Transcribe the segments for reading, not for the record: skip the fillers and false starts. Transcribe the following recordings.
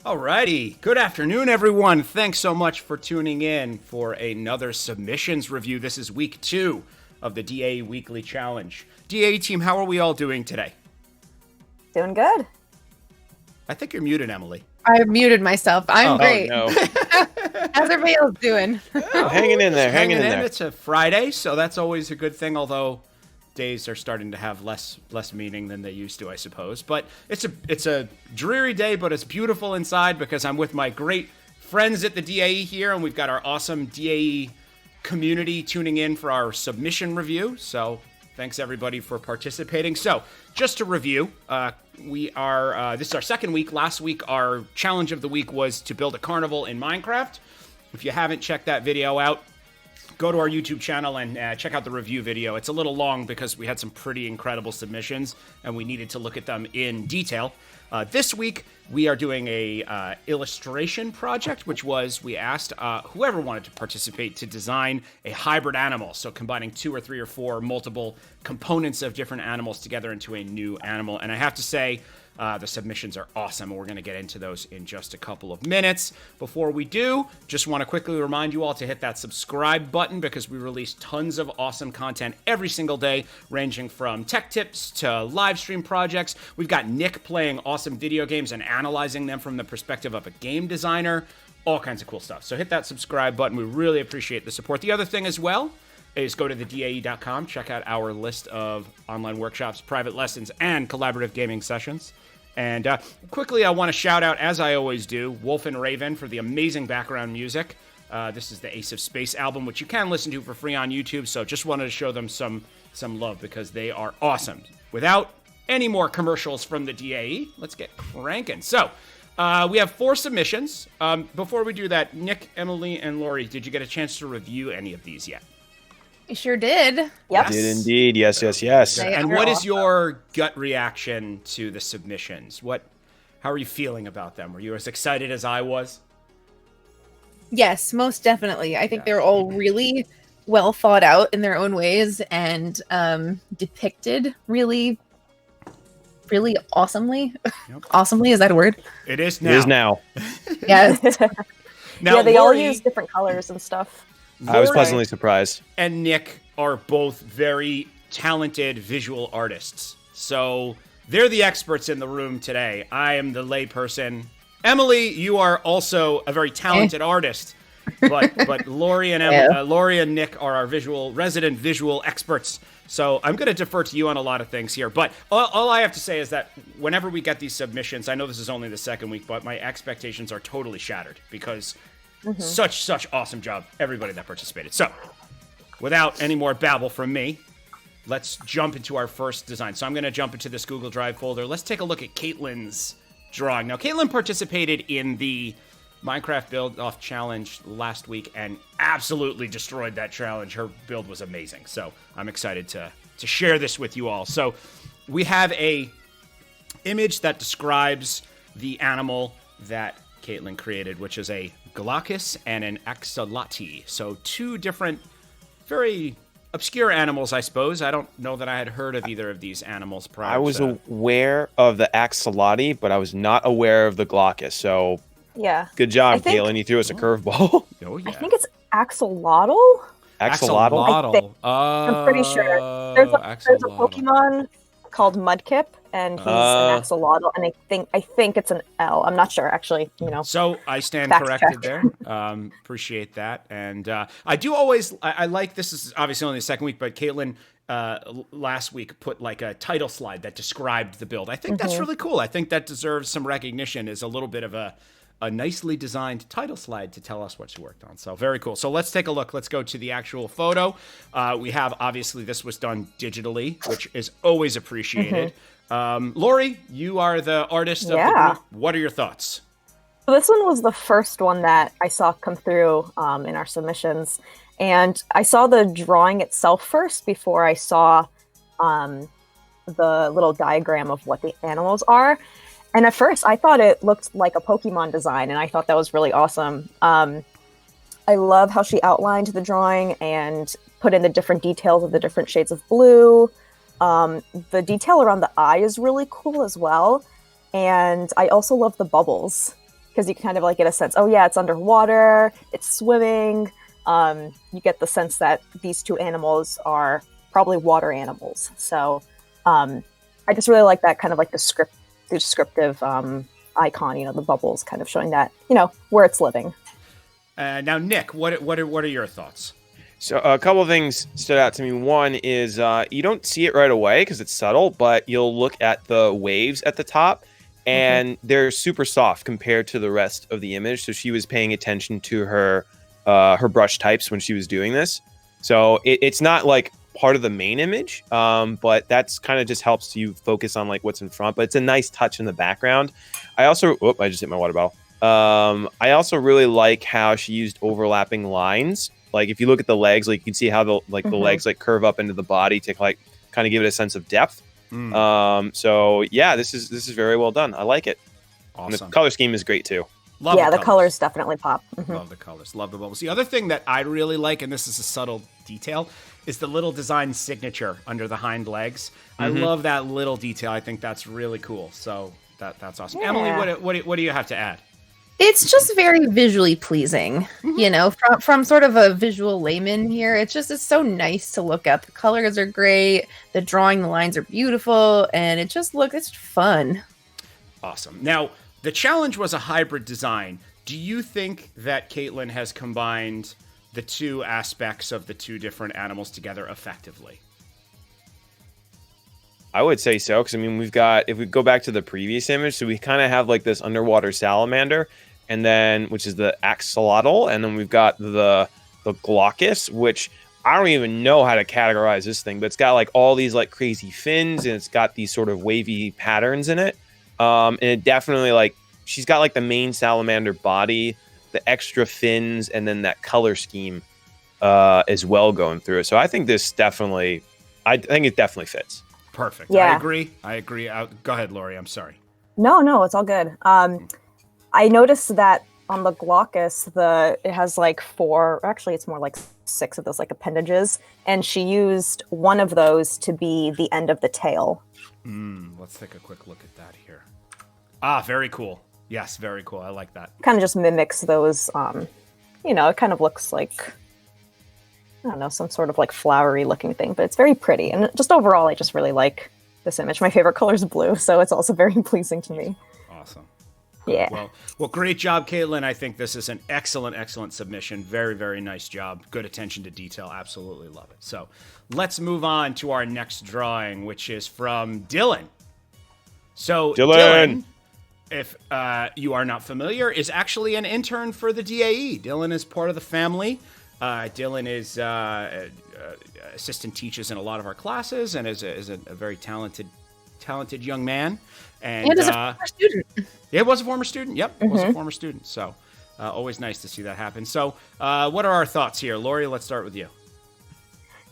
Alrighty. Good afternoon, everyone. Thanks so much for tuning in for another submissions review. This is week 2 of the DAE Weekly Challenge. DAE Team, how are we all doing today? Doing good. I think you're muted, Emily. I muted myself. I'm great. Oh, no. How's everybody else doing? Hanging in there. It's a Friday, so that's always a good thing, although days are starting to have less meaning than they used to, I suppose. But it's a dreary day, but it's beautiful inside because I'm with my great friends at the DAE here, and we've got our awesome DAE community tuning in for our submission review. So thanks everybody for participating. So just to review, this is our second week. Last week, our challenge of the week was to build a carnival in Minecraft. If you haven't checked that video out, go to our YouTube channel and check out the review video. It's a little long because we had some pretty incredible submissions and we needed to look at them in detail. This week, we are doing a illustration project, which was we asked whoever wanted to participate to design a hybrid animal. So combining 2 or 3 or 4 multiple components of different animals together into a new animal. And I have to say, the submissions are awesome, and we're going to get into those in just a couple of minutes. Before we do, just want to quickly remind you all to hit that subscribe button because we release tons of awesome content every single day, ranging from tech tips to live stream projects. We've got Nick playing awesome video games and analyzing them from the perspective of a game designer, all kinds of cool stuff. So hit that subscribe button. We really appreciate the support. The other thing as well is go to the DAE.com, check out our list of online workshops, private lessons, and collaborative gaming sessions. And quickly, I want to shout out, as I always do, Wolf and Raven for the amazing background music. This is the Ace of Space album, which you can listen to for free on YouTube, so just wanted to show them some love because they are awesome. Without any more commercials from the DAE, let's get cranking. So, we have 4 submissions. Before we do that, Nick, Emily, and Lori, did you get a chance to review any of these yet? You sure did. Yep. Did indeed. Yes. And what is your gut reaction to the submissions? How are you feeling about them? Were you as excited as I was? Yes, most definitely. I think they're all really well thought out in their own ways and depicted really, really awesomely. Yep. Awesomely, is that a word? It is now. It is now. Yes. Now, yeah, they Lori all use different colors and stuff. I was Lori pleasantly surprised. and Nick are both very talented visual artists. So they're the experts in the room today. I am the layperson. Emily, you are also a very talented artist. But Lori and Nick are our resident visual experts. So I'm going to defer to you on a lot of things here. But all I have to say is that whenever we get these submissions, I know this is only the second week, but my expectations are totally shattered because such awesome job, everybody that participated. So without any more babble from me, let's jump into our first design. So I'm going to jump into this Google Drive folder. Let's take a look at Caitlin's drawing. Now, Caitlin participated in the Minecraft Build-Off Challenge last week and absolutely destroyed that challenge. Her build was amazing. So I'm excited to share this with you all. So we have a image that describes the animal that Caitlin created, which is a glaucus and an axolotl. So 2 different, very obscure animals, I suppose. I don't know that I had heard of either of these animals prior. I was aware of the axolotl, but I was not aware of the glaucus. So Yeah. good job, Caitlin. You threw us a curveball. Oh, yeah. I think it's axolotl. Axolotl? I'm pretty sure. There's a Pokemon called Mudkip, and he's an axolotl, and I think it's an L. I'm not sure, actually. So I stand Fact corrected check. there. Appreciate that. And I do always, I like, this is obviously only the second week, but Caitlin last week put like a title slide that described the build. I think that's really cool. I think that deserves some recognition as a little bit of a nicely designed title slide to tell us what she worked on. So very cool. So let's take a look. Let's go to the actual photo. We have, obviously, this was done digitally, which is always appreciated. Lori, you are the artist of the group. What are your thoughts? So this one was the first one that I saw come through in our submissions. And I saw the drawing itself first before I saw the little diagram of what the animals are. And at first, I thought it looked like a Pokemon design, and I thought that was really awesome. I love how she outlined the drawing and put in the different details of the different shades of blue. The detail around the eye is really cool as well. And I also love the bubbles. because you kind of like get a sense, oh yeah, it's underwater, it's swimming. You get the sense that these two animals are probably water animals. So I just really like that kind of like the descriptive icon, you know, the bubbles kind of showing that, you know, where it's living. Now, Nick, what are your thoughts? So a couple of things stood out to me. One is you don't see it right away because it's subtle, but you'll look at the waves at the top, and they're super soft compared to the rest of the image. So she was paying attention to her brush types when she was doing this. So it's not like part of the main image, but that's kind of just helps you focus on like what's in front. But it's a nice touch in the background. I also, I just hit my water bottle. I also really like how she used overlapping lines. Like if you look at the legs, like you can see how the legs like curve up into the body to like kind of give it a sense of depth. So yeah, this is very well done. I like it. Awesome. And the color scheme is great too. Love the colors definitely pop. Love the colors. Love the bubbles. The other thing that I really like, and this is a subtle detail, is the little design signature under the hind legs. I love that little detail. I think that's really cool. So that's awesome. Yeah. Emily, what do you have to add? It's just very visually pleasing, you know, from sort of a visual layman here. It's so nice to look at. The colors are great. The drawing, the lines are beautiful, and it's fun. Awesome. Now, the challenge was a hybrid design. Do you think that Caitlin has combined the two aspects of the two different animals together effectively? I would say so, because I mean, if we go back to the previous image, so we kind of have like this underwater salamander, and then which is the axolotl, and then we've got the glaucus, which I don't even know how to categorize this thing, but it's got like all these like crazy fins, and it's got these sort of wavy patterns in it. And it definitely like she's got like the main salamander body, the extra fins, and then that color scheme as well going through it. So I think it definitely fits. Perfect. Yeah. I agree. Go ahead, Lori. I'm sorry. No, it's all good. I noticed that on the glaucus, it has like 4, actually it's more like 6 of those like appendages, and she used one of those to be the end of the tail. Let's take a quick look at that here. Ah, very cool. Yes, very cool. I like that. Kind of just mimics those, you know, it kind of looks like, I don't know, some sort of like flowery looking thing, but it's very pretty. And just overall, I just really like this image. My favorite color is blue, so it's also very pleasing to me. Awesome. Yeah. Well, great job, Caitlin. I think this is an excellent submission. Very, very nice job. Good attention to detail. Absolutely love it. So let's move on to our next drawing, which is from Dylan. So Dylan, if you are not familiar, is actually an intern for the DAE. Dylan is part of the family. Dylan is assistant teaches in a lot of our classes and is a very talented young man. And is a former student. Yeah, was a former student. Yep, was a former student. So always nice to see that happen. So what are our thoughts here? Lori, let's start with you.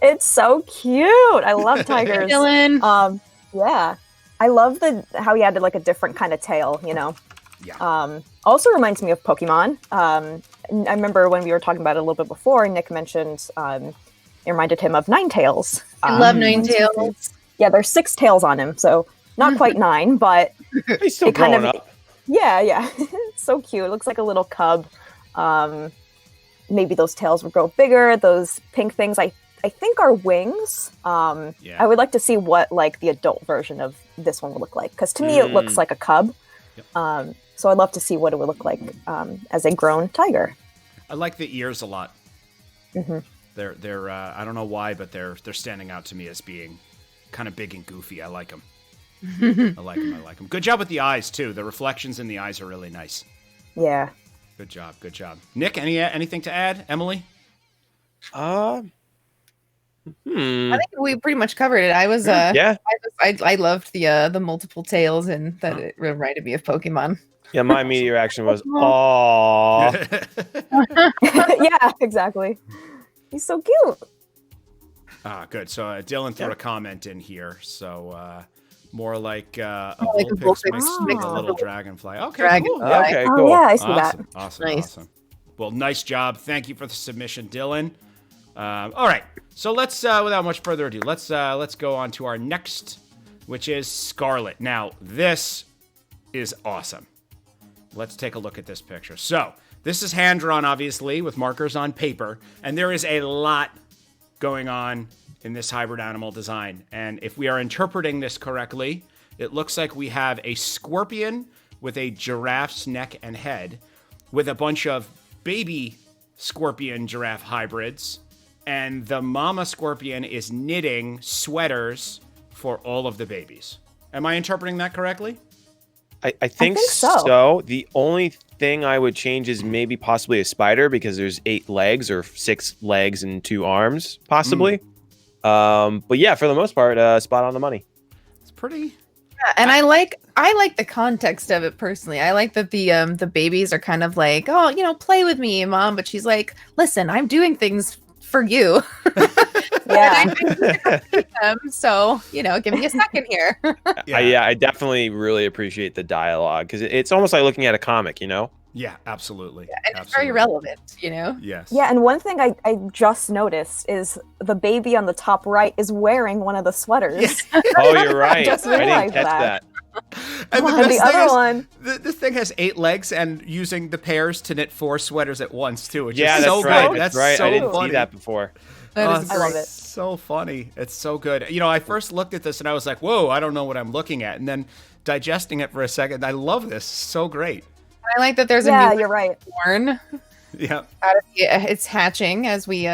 It's so cute. I love tigers. Dylan. Yeah. I love how he had like a different kind of tail, you know. Yeah. Also reminds me of Pokemon. I remember when we were talking about it a little bit before, Nick mentioned it reminded him of Ninetales. I love Ninetales. Yeah, there's 6 tails on him, so not quite 9, but He's still growing up. Yeah. It's so cute. It looks like a little cub. Maybe those tails would grow bigger. Those pink things, I think are wings. I would like to see what like the adult version of this one would look like, because to me it looks like a cub. Yep. So I'd love to see what it would look like as a grown tiger. I like the ears a lot. They're I don't know why, but they're standing out to me as being kind of big and goofy. I like them. I like them. Good job with the eyes too. The reflections in the eyes are really nice. Yeah. Good job. Nick, anything to add? Emily? I think we pretty much covered it. I was I loved the multiple tails, and that it reminded me of Pokemon. Yeah, my immediate reaction was, "Aww." Yeah, exactly. He's so cute. Good. So Dylan threw a comment in here. So more like a like Vulpix a mixed with a little dragonfly. Okay, Dragonfly. cool. Okay, Oh, cool. yeah, I see Awesome. that. Awesome. Well, nice job. Thank you for the submission, Dylan. All right. So let's, without much further ado, let's go on to our next, which is Scarlet. Now, this is awesome. let's take a look at this picture. So this is hand drawn, obviously, with markers on paper, and there is a lot going on in this hybrid animal design. And if we are interpreting this correctly, it looks like we have a scorpion with a giraffe's neck and head, with a bunch of baby scorpion giraffe hybrids, and the mama scorpion is knitting sweaters for all of the babies. Am I interpreting that correctly? I think so. The only thing I would change is maybe possibly a spider, because there's 8 legs or 6 legs and 2 arms, possibly. But yeah, for the most part, spot on the money. It's pretty. Yeah, and I like the context of it personally. I like that the babies are kind of like, oh, play with me, mom. But she's like, listen, I'm doing things for you. Yeah. So, give me a second here. Yeah, I definitely really appreciate the dialogue, because it's almost like looking at a comic, Yeah, absolutely. Yeah, and it's very relevant, Yes. Yeah, and one thing I just noticed is the baby on the top right is wearing one of the sweaters. Oh, you're right. Just I didn't realized catch that. And And the other one, this thing has 8 legs and using the pairs to knit 4 sweaters at once too. Which Yeah, is that's so right. good. That's right. So I didn't funny. see that before. That is I love great. it. So funny. It's so good. I first looked at this and I was like, "Whoa, I don't know what I'm looking at." And then digesting it for a second, I love this. So great. I like that there's a yeah, new you're right. born Yeah. out of it's hatching as we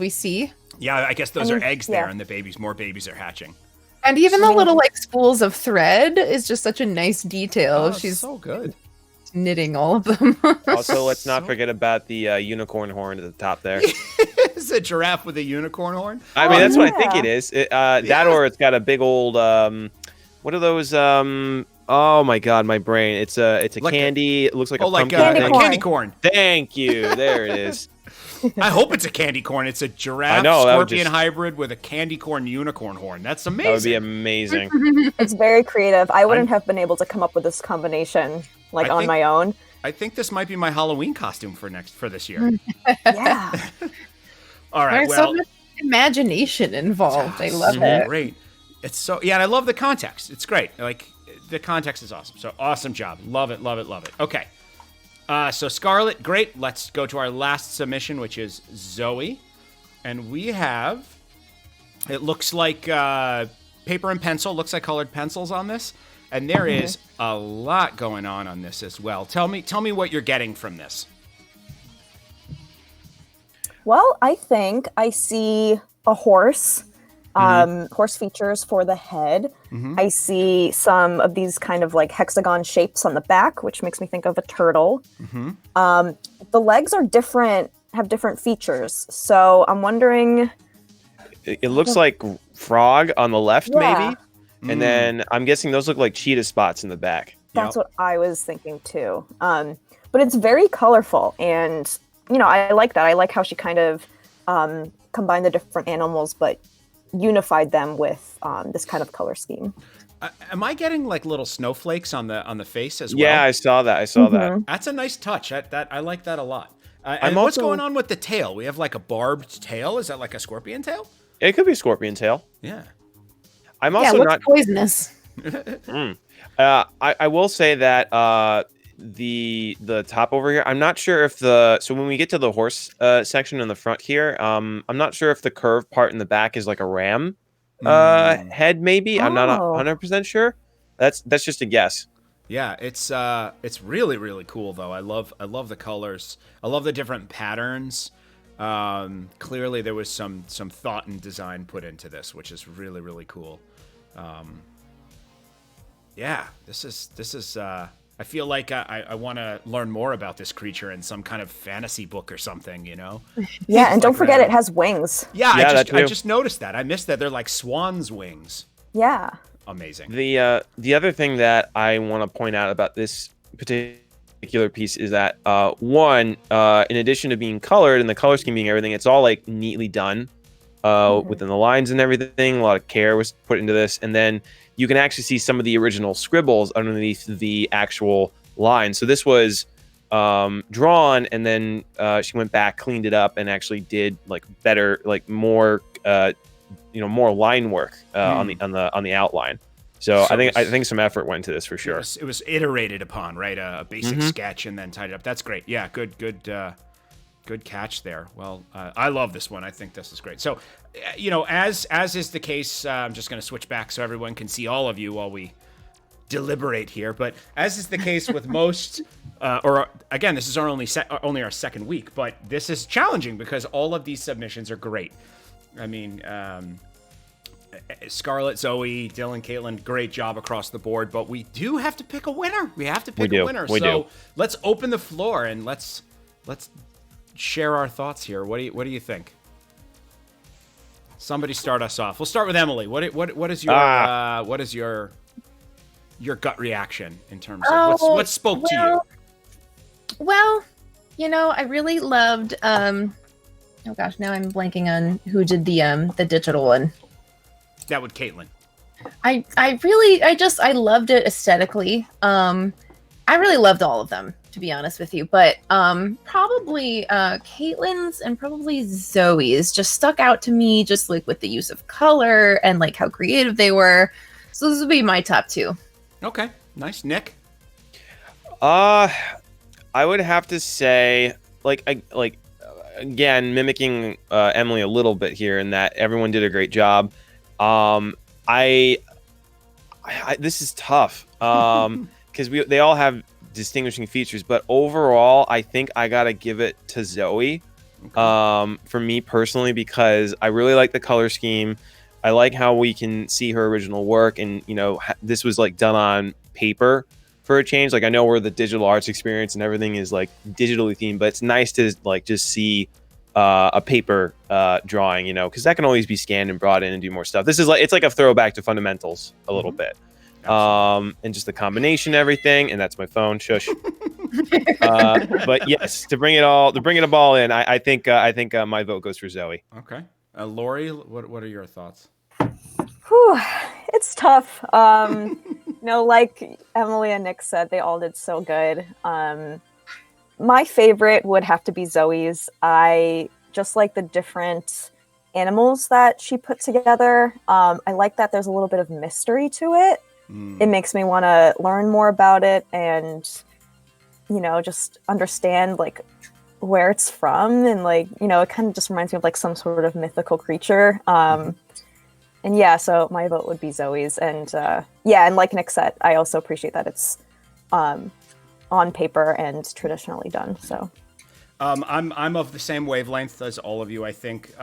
see. Yeah, I guess those I are mean, eggs there, yeah. and more babies are hatching. And even So the many- little spools of thread is just such a nice detail. Oh, She's so good. knitting all of them. Also, let's not forget about the unicorn horn at the top there. It's a giraffe with a unicorn horn. I mean, that's what I think yeah. it is. That or it's got a big old what are those? Oh my god, my brain. It's a Like candy. It looks like a like pumpkin Candy a thing. corn. candy corn. Thank you. There it is. I hope it's a candy corn. It's a giraffe I know, that would scorpion just- hybrid with a candy corn unicorn horn. That's That would be amazing. amazing. It's very creative. I wouldn't have been able to come up with this combination I on think- my own. I think this might be my Halloween costume for this year. Yeah. All right. There's Well, so much imagination involved. I love so it. great. It's so and I love the context. It's great. Like the context is awesome. So awesome job. Love it. Love it. Love it. Okay. So Scarlet, great. Let's go to our last submission, which is Zoey, and we have. It looks like paper and pencil. Looks like colored pencils on this, and there is a lot going on this as well. Tell me what you're getting from this. Well, I think I see a horse, horse features for the head. I see some of these kind of like hexagon shapes on the back, which makes me think of a turtle. The legs are different, have different features. So I'm wondering. It looks like frog on the left, Yeah. maybe. And then I'm guessing those look like cheetah spots in the back. That's what I was thinking too. But it's very colorful, and I like that. I like how she kind of combined the different animals, but unified them with this kind of color scheme. Am I getting like little snowflakes on the face as well? Yeah, I saw that. I saw that. That's a nice touch. I like that a lot. I'm And what's also- going on with the tail? We have like a barbed tail. Is that like a scorpion tail? It could be scorpion tail. Yeah. I'm Yeah, also what's not. poisonous? I will say that the top over here, I'm not sure if so when we get to the horse section in the front here, I'm not sure if the curved part in the back is like a ram head. Maybe I'm not Oh. 100% sure. That's just a guess. Yeah, it's really really cool though. I love the colors. I love the different patterns. Clearly there was some thought and design put into this, which is really really cool. Yeah, this is. I feel like I want to learn more about this creature in some kind of fantasy book or something. Yeah, and don't Like forget that. it has wings. Yeah, Yeah, I that too. just noticed that. I missed that. They're like swan's wings. Yeah. Amazing. The other thing that I want to point out about this particular piece is that one, in addition to being colored and the color scheme being everything, it's all like neatly done within the lines and everything. A lot of care was put into this, and then you can actually see some of the original scribbles underneath the actual line. So this was drawn, and then she went back, cleaned it up, and actually did like better, like more more line work on the outline. So So I think some effort went into this for sure. It was iterated upon, right? A basic sketch and then tidied up. That's great. Yeah, good catch there. Well, I love this one. I think this is great. So, as is the case, I'm just going to switch back so everyone can see all of you while we deliberate here. But as is the case with most, or again, this is our only our second week, but this is challenging because all of these submissions are great. I mean, Scarlet, Zoey, Dylan, Caitlin, great job across the board. But we do have to pick a winner. We have to pick a winner. So let's open the floor and let's share our thoughts here. What do you think? Somebody start us off. We'll start with Emily. What is your gut reaction in terms of what spoke to you? Well, I really loved oh gosh, now I'm blanking on who did the digital one. That would Caitlin. I loved it aesthetically. I really loved all of them, to be honest with you, but probably Caitlin's and probably Zoey's just stuck out to me, just like with the use of color and like how creative they were. So this would be my top two. Okay, nice. Nick? I would have to say, again, mimicking Emily a little bit here in that everyone did a great job. This is tough because they all have distinguishing features, but overall, I think I gotta give it to Zoey. Okay. For me personally, because I really like the color scheme. I like how we can see her original work, and this was like done on paper for a change. Like I know we're the digital arts experience and everything is like digitally themed, but it's nice to like just see a paper drawing, because that can always be scanned and brought in and do more stuff. This is it's like a throwback to fundamentals a little bit. And just the combination, everything, and that's my phone. Shush. But yes, to bring it all in, I think my vote goes for Zoey. Okay, Lori, what are your thoughts? Whew, it's tough. Like Emily and Nick said, they all did so good. My favorite would have to be Zoey's. I just like the different animals that she put together. I like that there's a little bit of mystery to it. It makes me want to learn more about it and, just understand like where it's from. And it kind of just reminds me of like some sort of mythical creature. And yeah, so my vote would be Zoey's. And and like Nick said, I also appreciate that it's on paper and traditionally done. So I'm of the same wavelength as all of you. I think,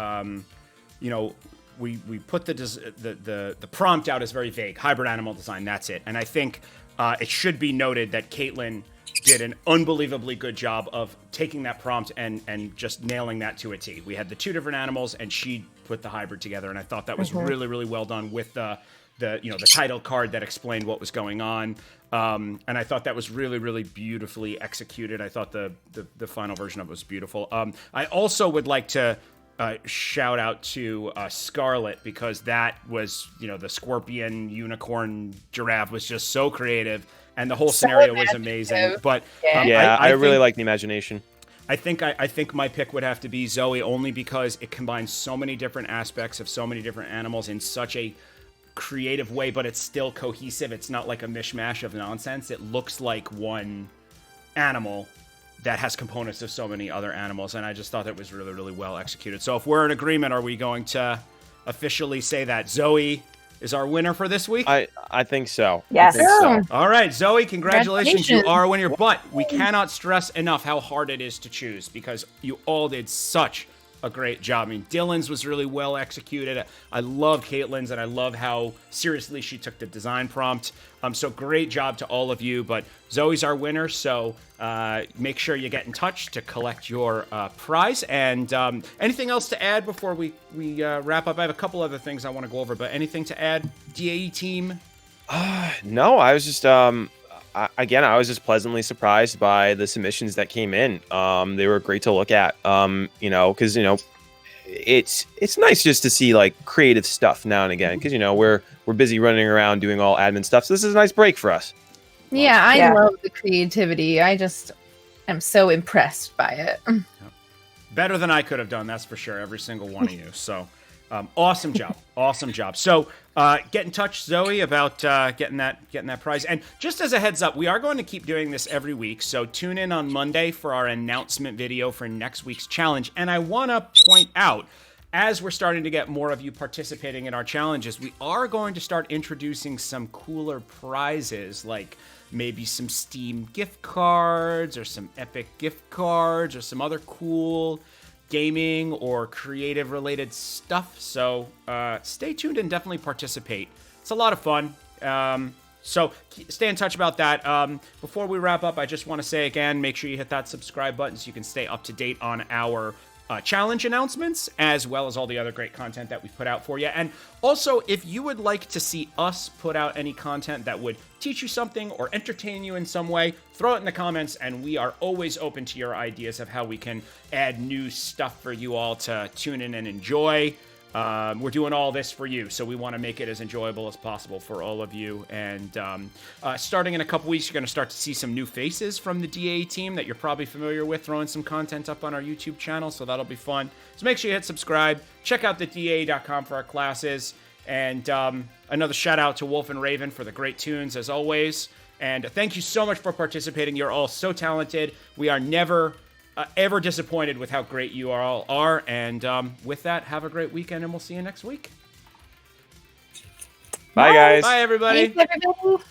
we put the prompt out as very vague, hybrid animal design. That's it. And I think it should be noted that Caitlin did an unbelievably good job of taking that prompt and just nailing that to a T. We had the two different animals, and she put the hybrid together, and I thought that was really, really well done with the title card that explained what was going on. And I thought that was really, really beautifully executed. I thought the final version of it was beautiful. I also would like to shout out to Scarlet, because that was, the scorpion, unicorn, giraffe was just so creative, and the whole scenario was amazing. But I really like the imagination. I think my pick would have to be Zoey, only because it combines so many different aspects of so many different animals in such a creative way, but it's still cohesive. It's not like a mishmash of nonsense. It looks like one animal that has components of so many other animals, and I just thought that was really, really well executed. So if we're in agreement, are we going to officially say that Zoey is our winner for this week? I think so. Yes. I think so. All right, Zoey, congratulations. You are a winner, but we cannot stress enough how hard it is to choose, because you all did such a great job. I mean, Dylan's was really well executed. I love Caitlin's, and I love how seriously she took the design prompt. So great job to all of you, but Zoey's our winner, so make sure you get in touch to collect your prize. And anything else to add before we wrap up? I have a couple other things I want to go over, but anything to add, DAE team? No, I was just I was just pleasantly surprised by the submissions that came in. They were great to look at. Because it's nice just to see like creative stuff now and again, because we're busy running around doing all admin stuff. So this is a nice break for us. Yeah, I love the creativity. I just am so impressed by it. Better than I could have done, that's for sure. Every single one of you. So Awesome job. Awesome job. So get in touch, Zoe, about getting that prize. And just as a heads up, we are going to keep doing this every week. So tune in on Monday for our announcement video for next week's challenge. And I want to point out, as we're starting to get more of you participating in our challenges, we are going to start introducing some cooler prizes, like maybe some Steam gift cards or some Epic gift cards or some other cool gaming or creative related stuff. So stay tuned and definitely participate. It's a lot of fun. So stay in touch about that. Before we wrap up, I just want to say again, make sure you hit that subscribe button so you can stay up to date on our challenge announcements, as well as all the other great content that we've put out for you. And also, if you would like to see us put out any content that would teach you something or entertain you in some way, throw it in the comments, and we are always open to your ideas of how we can add new stuff for you all to tune in and enjoy. We're doing all this for you, so we want to make it as enjoyable as possible for all of you. And starting in a couple weeks, you're going to start to see some new faces from the DAE team that you're probably familiar with, throwing some content up on our YouTube channel, so that'll be fun. So make sure you hit subscribe. Check out the DAE.com for our classes. And another shout out to Wolf and Raven for the great tunes, as always. And thank you so much for participating. You're all so talented. We are never ever disappointed with how great you all are. And with that, have a great weekend, and we'll see you next week. Bye, guys. Bye, everybody. Thanks, everybody.